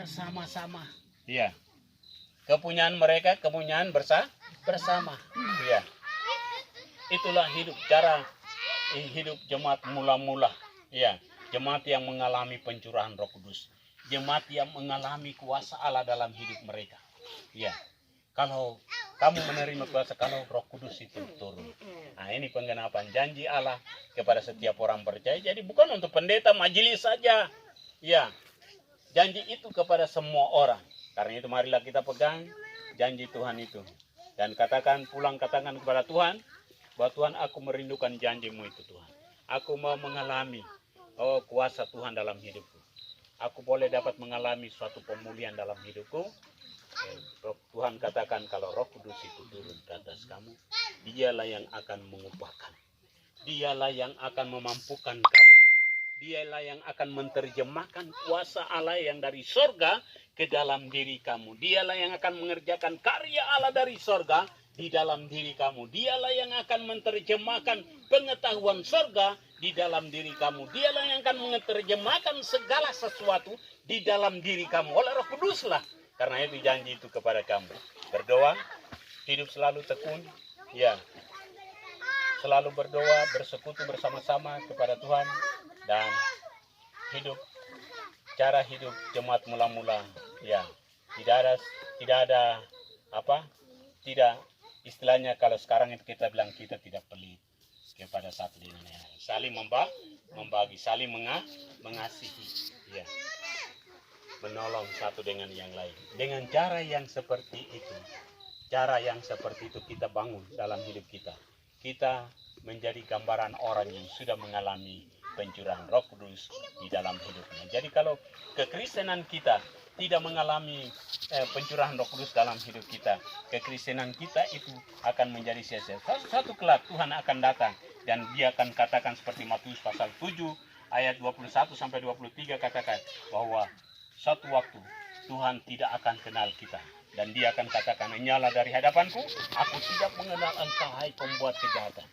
bersama-sama. Iya. Kepunyaan mereka, kepunyaan bersama. Iya. Itulah hidup, cara hidup jemaat mula-mula. Iya. Jemaat yang mengalami pencurahan Roh Kudus. Jemaat yang mengalami kuasa Allah dalam hidup mereka. Iya. Kalau kamu menerima kuasa, kalau Roh Kudus itu turun. Nah, ini penggenapan janji Allah kepada setiap orang percaya. Jadi bukan untuk pendeta majelis saja. Ya, janji itu kepada semua orang. Karena itu marilah kita pegang janji Tuhan itu. Dan katakan kepada Tuhan, bahwa Tuhan, aku merindukan janjimu itu Tuhan. Aku mau mengalami kuasa Tuhan dalam hidupku. Aku boleh dapat mengalami suatu pemulihan dalam hidupku. Tuhan katakan kalau Roh Kudus itu turun ke atas kamu, dialah yang akan mengubahkan. Dialah yang akan memampukan kamu. Dialah yang akan menerjemahkan kuasa Allah yang dari sorga ke dalam diri kamu. Dialah yang akan mengerjakan karya Allah dari sorga di dalam diri kamu. Dialah yang akan menerjemahkan pengetahuan sorga di dalam diri kamu. Dialah yang akan menerjemahkan segala sesuatu di dalam diri kamu. Oleh Roh Kudus lah. Karena itu janji itu kepada kamu. Berdoa, hidup selalu tekun, ya. Selalu berdoa, bersekutu bersama-sama kepada Tuhan, dan cara hidup jemaat mula-mula, ya. Tidak ada istilahnya kalau sekarang itu kita bilang kita tidak pelit kepada satu dengan yang lain. Saling membagi, saling mengasihi, ya. Menolong satu dengan yang lain. Dengan cara yang seperti itu kita bangun dalam hidup kita. Kita menjadi gambaran orang yang sudah mengalami pencurahan Roh Kudus di dalam hidupnya. Jadi kalau kekristenan kita tidak mengalami pencurahan Roh Kudus dalam hidup kita, kekristenan kita itu akan menjadi sia-sia. Satu kelak Tuhan akan datang dan dia akan katakan seperti Matius pasal 7 ayat 21 sampai 23 katakan bahwa satu waktu Tuhan tidak akan kenal kita. Dan dia akan katakan, nyala dari hadapanku, aku tidak mengenal engkau, hai pembuat kejahatan.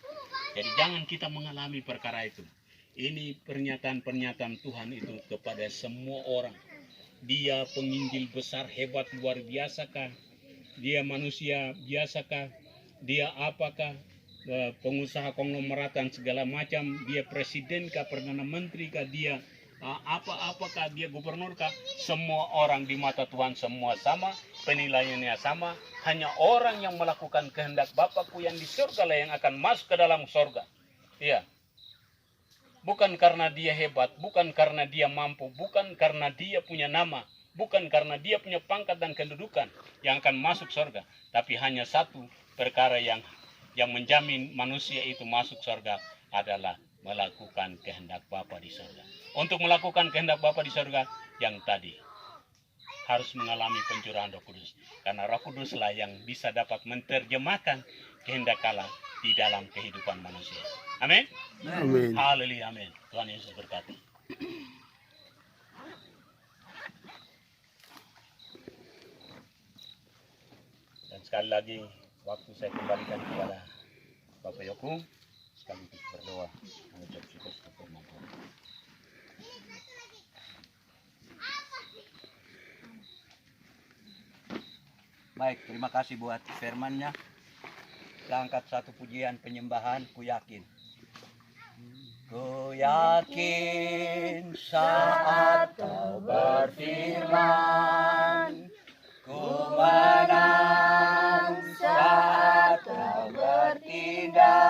Jadi jangan kita mengalami perkara itu. Ini pernyataan Tuhan itu kepada semua orang. Dia penginjil besar, hebat, luar biasakah? Dia manusia biasakah? Dia apakah? Pengusaha konglomeratan segala macam. Dia presidenkah, perdana menteri kah? Dia apakah dia gubernurkah? Semua orang di mata Tuhan semua sama, penilaiannya sama. Hanya orang yang melakukan kehendak Bapakku yang di surga lah yang akan masuk ke dalam surga. Iya. Bukan karena dia hebat, bukan karena dia mampu, bukan karena dia punya nama, bukan karena dia punya pangkat dan kedudukan yang akan masuk surga, tapi hanya satu perkara yang menjamin manusia itu masuk surga adalah melakukan kehendak Bapa di surga. Untuk melakukan kehendak Bapa di surga yang tadi harus mengalami pencurahan Roh Kudus. Karena Roh Kuduslah yang bisa dapat menerjemahkan kehendak Allah di dalam kehidupan manusia. Amin. Amin. Haleluya, amin. Tuhan Yesus berkati. Dan sekali lagi waktu saya kembalikan kepada Bapak Yoku sekaligus berdoa mengucap syukur kepada Tuhan. Baik, terima kasih buat firman-Nya. Saya angkat satu pujian penyembahan, ku yakin. Ku yakin saat Kau berfirman, ku menang saat Kau bertindak.